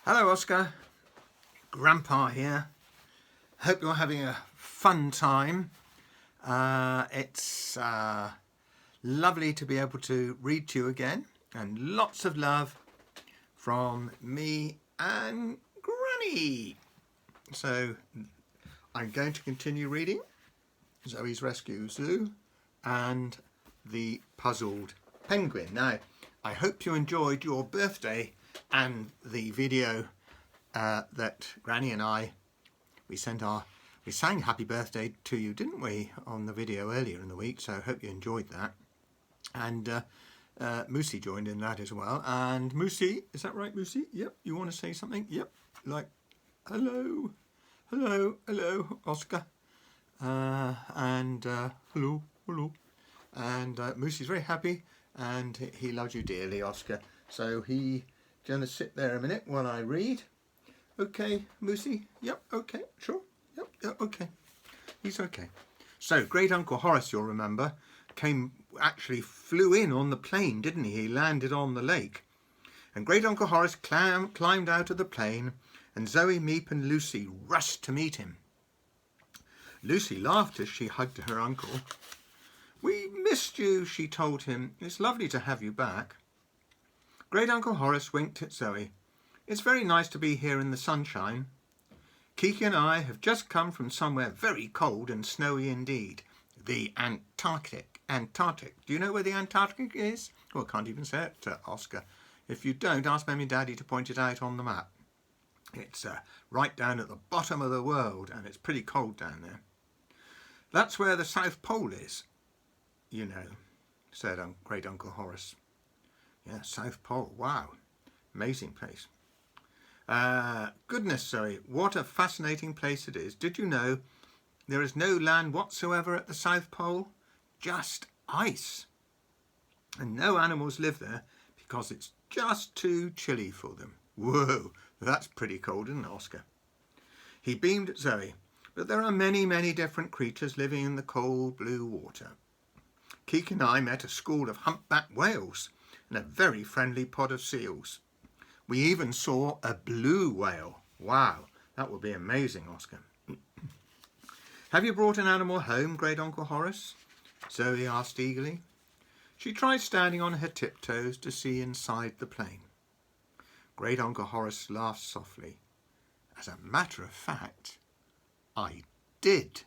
Hello Oscar, Grandpa here. Hope you're having a fun time. It's lovely to be able to read to you again, and lots of love from me and Granny. So I'm going to continue reading Zoe's Rescue Zoo and The Puzzled Penguin. Now, I hope you enjoyed your birthday and the video that Granny and we sang happy birthday to you, didn't we, on the video earlier in the week, so I hope you enjoyed that. And Moosey joined in that as well. And Moosey, is that right, Moosey? Yep, you want to say something? Yep, like hello, Oscar. Hello. And Moosey's very happy and he loves you dearly, Oscar. So he's going to sit there a minute while I read. Okay, Moosey? Yep, okay, sure. Yep, okay. He's okay. So, Great Uncle Horace, you'll remember, actually flew in on the plane, didn't he? He landed on the lake. And Great Uncle Horace climbed out of the plane, and Zoe, Meep and Lucy rushed to meet him. Lucy laughed as she hugged her uncle. "We missed you," she told him. "It's lovely to have you back." Great Uncle Horace winked at Zoe. "It's very nice to be here in the sunshine. Kiki and I have just come from somewhere very cold and snowy indeed. The Antarctic. Do you know where the Antarctic is?" Oh, I can't even say it, Oscar. If you don't, ask Mummy and Daddy to point it out on the map. It's right down at the bottom of the world, and it's pretty cold down there. "That's where the South Pole is, you know," said Great Uncle Horace. Yeah, South Pole. Wow. Amazing place. Goodness, Zoe, what a fascinating place it is. Did you know there is no land whatsoever at the South Pole? Just ice. And no animals live there because it's just too chilly for them. Whoa, that's pretty cold, isn't it, Oscar? He beamed at Zoe. But there are many, many different creatures living in the cold blue water. Kiki and I met a school of humpback whales and a very friendly pod of seals. We even saw a blue whale. Wow, that would be amazing, Oscar. "Have you brought an animal home, Great Uncle Horace?" Zoe asked eagerly. She tried standing on her tiptoes to see inside the plane. Great Uncle Horace laughed softly. "As a matter of fact, I did."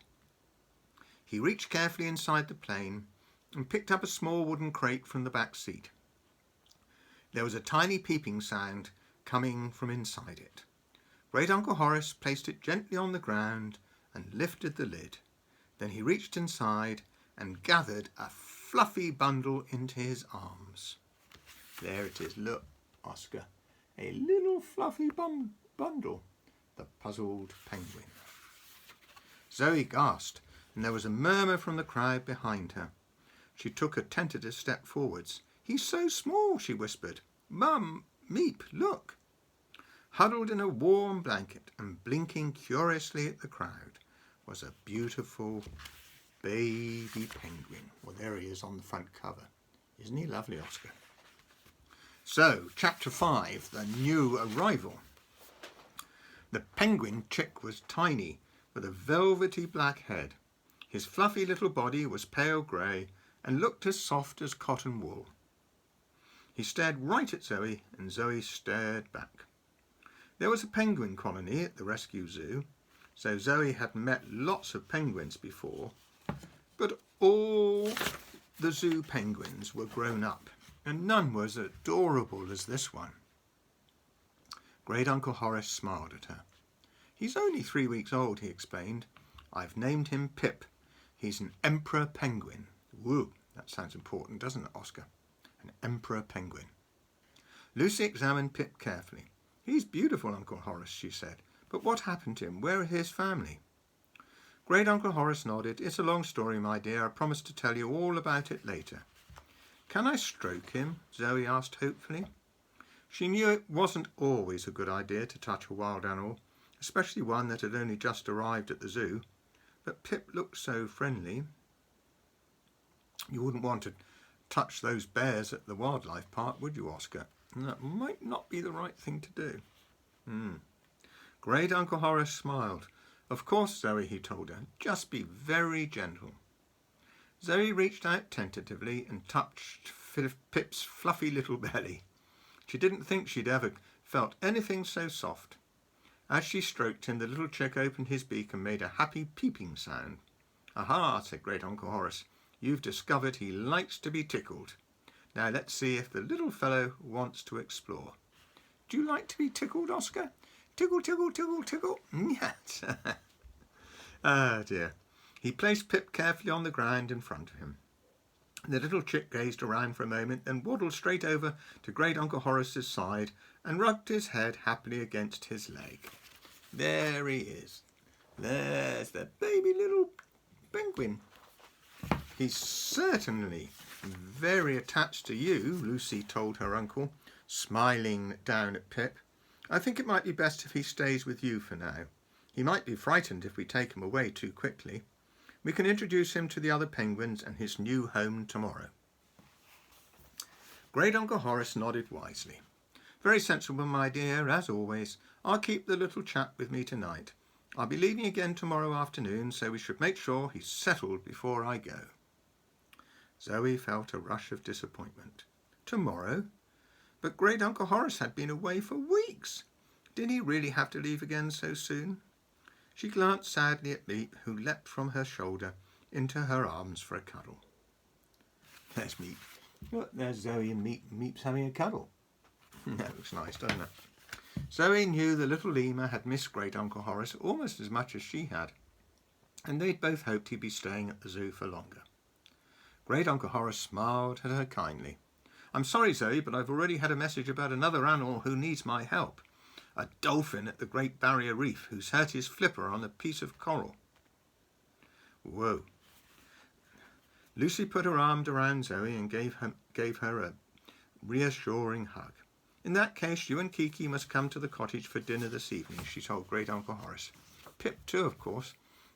He reached carefully inside the plane and picked up a small wooden crate from the back seat. There was a tiny peeping sound coming from inside it. Great Uncle Horace placed it gently on the ground and lifted the lid. Then he reached inside and gathered a fluffy bundle into his arms. There it is, look, Oscar. A little fluffy bundle. The Puzzled Penguin. Zoe gasped, and there was a murmur from the crowd behind her. She took a tentative step forwards. "He's so small," she whispered. "Mum, Meep, look." Huddled in a warm blanket and blinking curiously at the crowd was a beautiful baby penguin. Well, there he is on the front cover. Isn't he lovely, Oscar? So, Chapter 5, The New Arrival. The penguin chick was tiny, with a velvety black head. His fluffy little body was pale grey and looked as soft as cotton wool. He stared right at Zoe, and Zoe stared back. There was a penguin colony at the rescue zoo, so Zoe had met lots of penguins before, but all the zoo penguins were grown up, and none was as adorable as this one. Great Uncle Horace smiled at her. "He's only 3 weeks old," he explained. "I've named him Pip. He's an emperor penguin." Woo, that sounds important, doesn't it, Oscar? An emperor penguin. Lucy examined Pip carefully. "He's beautiful, Uncle Horace," she said. "But what happened to him? Where are his family?" Great Uncle Horace nodded. "It's a long story, my dear. I promise to tell you all about it later." "Can I stroke him?" Zoe asked hopefully. She knew it wasn't always a good idea to touch a wild animal, especially one that had only just arrived at the zoo. But Pip looked so friendly. You wouldn't want to touch those bears at the wildlife park, would you, Oscar? And that might not be the right thing to do. Great Uncle Horace smiled. Of course, Zoe, he told her. Just be very gentle. Zoe reached out tentatively and touched Pip's fluffy little belly. She didn't think she'd ever felt anything so soft. As she stroked him, the little chick opened his beak and made a happy peeping sound. Aha, said Great Uncle Horace. You've discovered he likes to be tickled. Now let's see if the little fellow wants to explore. Do you like to be tickled, Oscar? Tickle, tickle, tickle, tickle. Yes. Ah, dear. He placed Pip carefully on the ground in front of him. The little chick gazed around for a moment, then waddled straight over to Great Uncle Horace's side and rubbed his head happily against his leg. There he is. There's the baby little penguin. He's certainly very attached to you, Lucy told her uncle, smiling down at Pip. I think it might be best if he stays with you for now. He might be frightened if we take him away too quickly. We can introduce him to the other penguins and his new home tomorrow. Great Uncle Horace nodded wisely. Very sensible, my dear, as always. I'll keep the little chap with me tonight. I'll be leaving again tomorrow afternoon, so we should make sure he's settled before I go. Zoe felt a rush of disappointment. Tomorrow? But Great Uncle Horace had been away for weeks. Did he really have to leave again so soon? She glanced sadly at Meep, who leapt from her shoulder into her arms for a cuddle. There's Meep. Look, there's Zoe and Meep. Meep's having a cuddle. That looks nice, doesn't it? Zoe knew the little lemur had missed Great Uncle Horace almost as much as she had, and they'd both hoped he'd be staying at the zoo for longer. Great Uncle Horace smiled at her kindly. I'm sorry, Zoe, but I've already had a message about another animal who needs my help. A dolphin at the Great Barrier Reef who's hurt his flipper on a piece of coral. Whoa. Lucy put her arm around Zoe and gave her a reassuring hug. In that case, you and Kiki must come to the cottage for dinner this evening, she told Great Uncle Horace. Pip too, of course.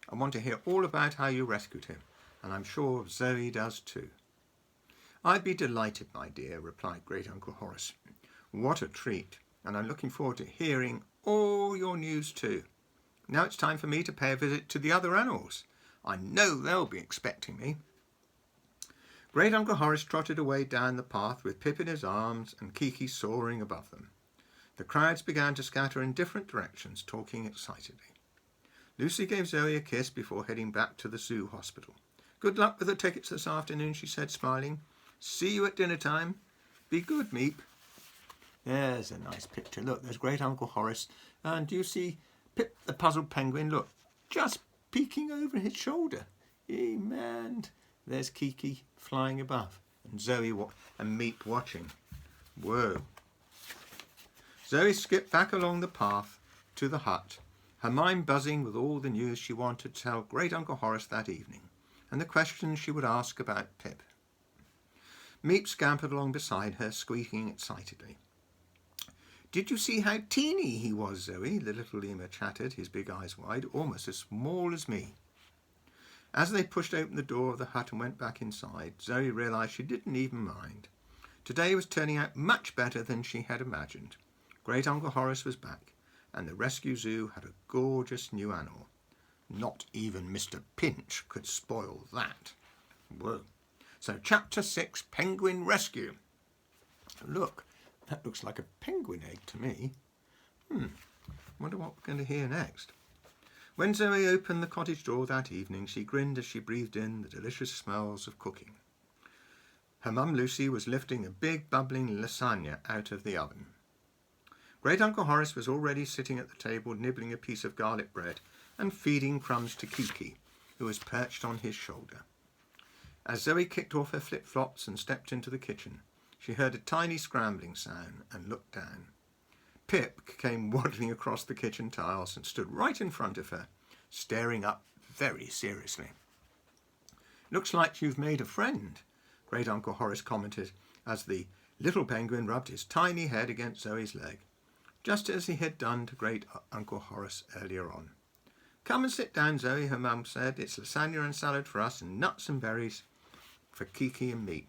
I want to hear all about how you rescued him, and I'm sure Zoe does too. I'd be delighted, my dear, replied Great Uncle Horace. What a treat, and I'm looking forward to hearing all your news too. Now it's time for me to pay a visit to the other animals. I know they'll be expecting me. Great Uncle Horace trotted away down the path with Pip in his arms and Kiki soaring above them. The crowds began to scatter in different directions, talking excitedly. Lucy gave Zoe a kiss before heading back to the zoo hospital. Good luck with the tickets this afternoon, she said, smiling. See you at dinner time. Be good, Meep. There's a nice picture. Look, there's Great Uncle Horace. And do you see Pip the puzzled penguin? Look, just peeking over his shoulder. And there's Kiki flying above. And Zoe and Meep watching. Whoa. Zoe skipped back along the path to the hut, her mind buzzing with all the news she wanted to tell Great Uncle Horace that evening, and the questions she would ask about Pip. Meep scampered along beside her, squeaking excitedly. Did you see how teeny he was, Zoe? The little lemur chattered, his big eyes wide, almost as small as me. As they pushed open the door of the hut and went back inside, Zoe realised she didn't even mind. Today was turning out much better than she had imagined. Great Uncle Horace was back, and the rescue zoo had a gorgeous new animal. Not even Mr. Pinch could spoil that. Whoa. So Chapter 6, Penguin Rescue. Look, that looks like a penguin egg to me. Wonder what we're going to hear next. When Zoe opened the cottage door that evening, she grinned as she breathed in the delicious smells of cooking. Her mum Lucy was lifting a big bubbling lasagna out of the oven. Great Uncle Horace was already sitting at the table nibbling a piece of garlic bread and feeding crumbs to Kiki, who was perched on his shoulder. As Zoe kicked off her flip-flops and stepped into the kitchen, she heard a tiny scrambling sound and looked down. Pip came waddling across the kitchen tiles and stood right in front of her, staring up very seriously. Looks like you've made a friend, Great Uncle Horace commented as the little penguin rubbed his tiny head against Zoe's leg, just as he had done to Great Uncle Horace earlier on. Come and sit down, Zoe, her mum said. It's lasagna and salad for us and nuts and berries for Kiki and Meep.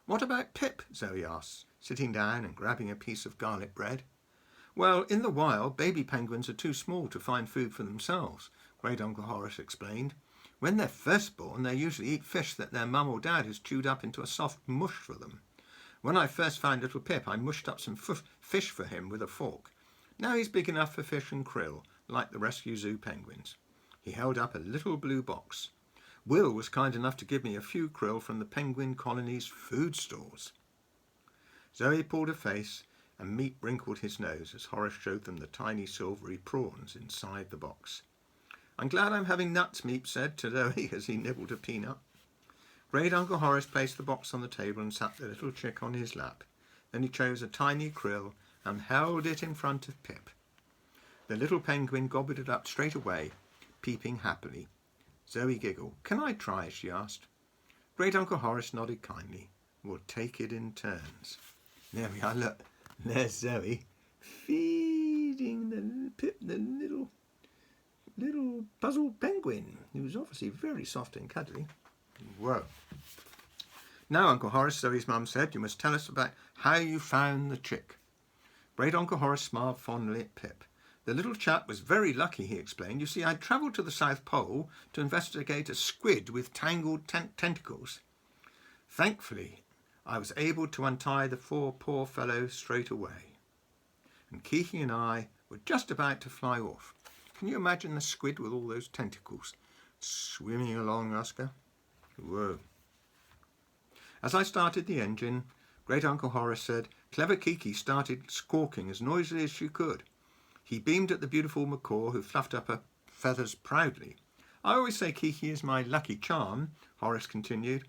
What about Pip? Zoe asked, sitting down and grabbing a piece of garlic bread. Well, in the wild, baby penguins are too small to find food for themselves, Great Uncle Horace explained. When they're first born, they usually eat fish that their mum or dad has chewed up into a soft mush for them. When I first found little Pip, I mushed up some fish for him with a fork. Now he's big enough for fish and krill, like the rescue zoo penguins. He held up a little blue box. Will was kind enough to give me a few krill from the penguin colony's food stores. Zoe pulled a face and Meep wrinkled his nose as Horace showed them the tiny silvery prawns inside the box. I'm glad I'm having nuts, Meep said to Zoe as he nibbled a peanut. Great Uncle Horace placed the box on the table and sat the little chick on his lap. Then he chose a tiny krill and held it in front of Pip. The little penguin gobbled it up straight away, peeping happily. Zoe giggled. Can I try? She asked. Great Uncle Horace nodded kindly. We'll take it in turns. There we are, look. There's Zoe feeding the Pip, the little puzzled penguin, who's obviously very soft and cuddly. Whoa. Now, Uncle Horace, Zoe's mum said, you must tell us about how you found the chick. Great Uncle Horace smiled fondly at Pip. The little chap was very lucky, he explained. You see, I'd travelled to the South Pole to investigate a squid with tangled tentacles. Thankfully, I was able to untie the poor fellow straight away. And Kiki and I were just about to fly off. Can you imagine the squid with all those tentacles swimming along, Oscar? Whoa. As I started the engine, Great Uncle Horace said, clever Kiki started squawking as noisily as she could. He beamed at the beautiful macaw, who fluffed up her feathers proudly. I always say Kiki is my lucky charm, Horace continued,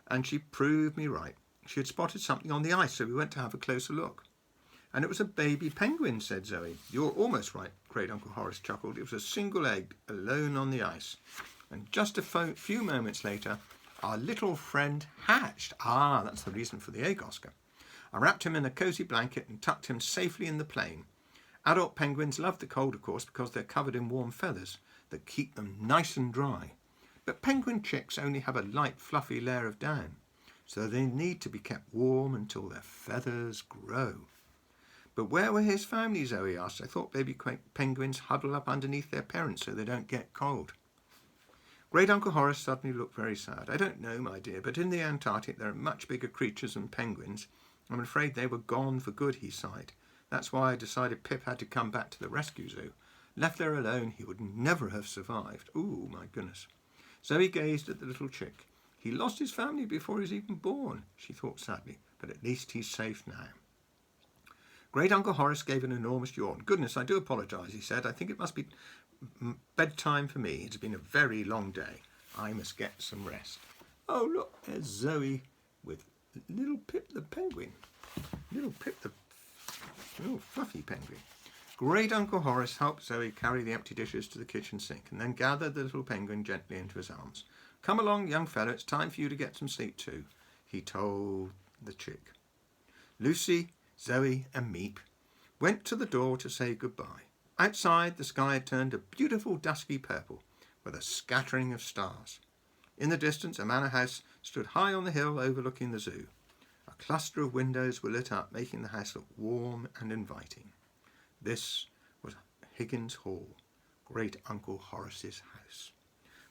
and she proved me right. She had spotted something on the ice, so we went to have a closer look. And it was a baby penguin, said Zoe. You're almost right, Great Uncle Horace chuckled. It was a single egg, alone on the ice. And just a few moments later, our little friend hatched. Ah, that's the reason for the egg, Oscar. I wrapped him in a cosy blanket and tucked him safely in the plane. Adult penguins love the cold, of course, because they're covered in warm feathers that keep them nice and dry. But penguin chicks only have a light, fluffy layer of down, so they need to be kept warm until their feathers grow. But where were his family, Zoe asked. I thought baby penguins huddle up underneath their parents so they don't get cold. Great Uncle Horace suddenly looked very sad. I don't know, my dear, but in the Antarctic there are much bigger creatures than penguins. I'm afraid they were gone for good, he sighed. That's why I decided Pip had to come back to the rescue zoo. Left there alone, he would never have survived. Ooh, my goodness. Zoe gazed at the little chick. He lost his family before he was even born, she thought sadly, but at least he's safe now. Great Uncle Horace gave an enormous yawn. Goodness, I do apologise, he said. I think it must be bedtime for me. It's been a very long day. I must get some rest. Oh, look, there's Zoe with little Pip the penguin. Little Pip the little fluffy penguin. Great Uncle Horace helped Zoe carry the empty dishes to the kitchen sink and then gathered the little penguin gently into his arms. Come along, young fellow, it's time for you to get some sleep too, he told the chick. Lucy, Zoe and Meep went to the door to say goodbye. Outside, the sky had turned a beautiful dusky purple with a scattering of stars. In the distance, a manor house stood high on the hill overlooking the zoo. A cluster of windows were lit up, making the house look warm and inviting. This was Higgins Hall, Great Uncle Horace's house.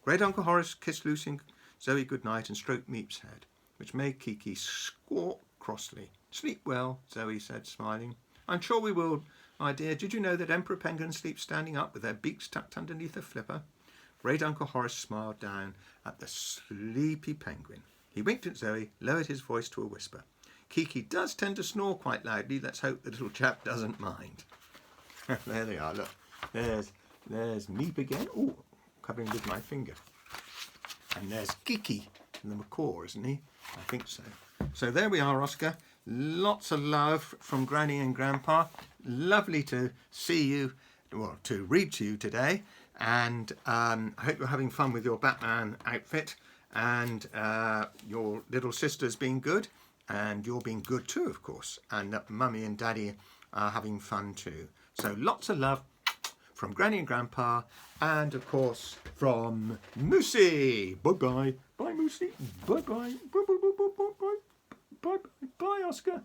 Great Uncle Horace kissed Lucy and Zoe goodnight and stroked Meep's head, which made Kiki squawk crossly. Sleep well, Zoe said, smiling. I'm sure we will, my dear. Did you know that emperor penguins sleep standing up with their beaks tucked underneath a flipper? Great Uncle Horace smiled down at the sleepy penguin. He winked at Zoe, lowered his voice to a whisper. Kiki does tend to snore quite loudly. Let's hope the little chap doesn't mind. There they are, look. There's Meep again. Ooh, covering with my finger. And there's Kiki, the macaw, isn't he? I think so. So there we are, Oscar. Lots of love from Granny and Grandpa. Lovely to see you, well, to read to you today. And I hope you're having fun with your Batman outfit. And your little sister's been good. And you're being good too, of course. And that Mummy and Daddy are having fun too. So lots of love from Granny and Grandpa. And, of course, from Moosey. Bye-bye. Bye, Moosey. Bye-bye. Bye-bye. Bye-bye. Bye, Oscar.